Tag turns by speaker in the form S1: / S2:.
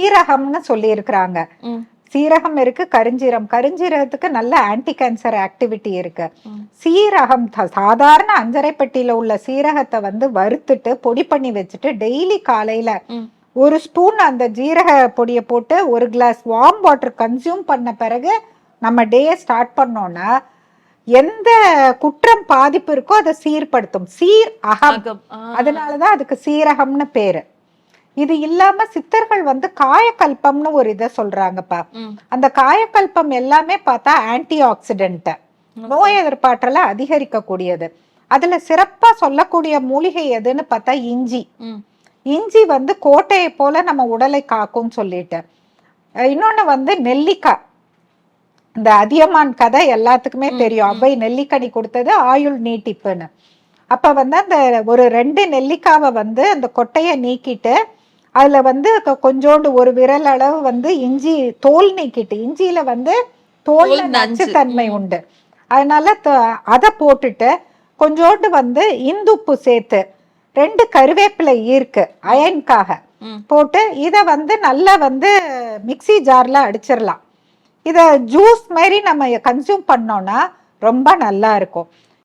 S1: சீரகம்னு சொல்லி இருக்கிறாங்க. சீரகம் இருக்கு, கருஞ்சீரகத்துக்கு நல்ல ஆன்டி கேன்சர் ஆக்டிவிட்டி இருக்கு. சீரகம் சாதாரண அஞ்சரை பெட்டியில உள்ள சீரகத்தை வந்து வறுத்துட்டு பொடி பண்ணி வச்சுட்டு டெய்லி காலையில ஒரு ஸ்பூன் அந்த ஜீரக பொடியை போட்டு ஒரு கிளாஸ் வார்ம் வாட்டர் கன்சியூம் பண்ண பிறகு நம்ம டேயை ஸ்டார்ட் பண்ணோம்னா எந்த குற்றம் பாதிப்பு இருக்கோ அதை சீர்படுத்தும். சீர் அகம், அதனாலதான் அதுக்கு சீரகம்னு பேரு. இது இல்லாம சித்தர்கள் வந்து காயக்கல்பம்னு ஒரு இதை சொல்றாங்கப்பா. அந்த காயக்கல்பம் எல்லாமே பார்த்தா ஆன்டி ஆக்சிடென்ட், நோய் எதிர்ப்பாற்றலை அதிகரிக்க கூடியது. அதுல சிறப்பா சொல்லக்கூடிய மூலிகை எதுன்னு பார்த்தா இஞ்சி. இஞ்சி வந்து கோட்டையை போல நம்ம உடலை காக்கும் சொல்லிட்டு. இன்னொன்னு வந்து நெல்லிக்காய். இந்த அதியமான் கதை எல்லாத்துக்குமே தெரியும். அவை நெல்லிக்கனி கொடுத்தது ஆயுள் நீட்டிப்புன்னு. அப்ப வந்து அந்த ஒரு 2 நெல்லிக்காவை வந்து அந்த கொட்டையை நீக்கிட்டு அதுல வந்து கொஞ்சோண்டு ஒரு விரல் அளவு வந்து இஞ்சி தோல் நீக்கிட்டு, இஞ்சியில வந்து தோல்ல நச்சுத்தன்மை உண்டு, அதனால அதை போட்டுட்டு கொஞ்சோண்டு வந்து இந்துப்பு சேர்த்து 2 கருவேப்பிலை ஈர்க்கு அயன்காக போட்டு இதை வந்து நல்லா வந்து மிக்சி ஜார்ல அடிச்சிடலாம். இதை ஜூஸ் மாதிரி நம்ம கன்சியூம் பண்ணோம்னா ரொம்ப நல்லா இருக்கும்.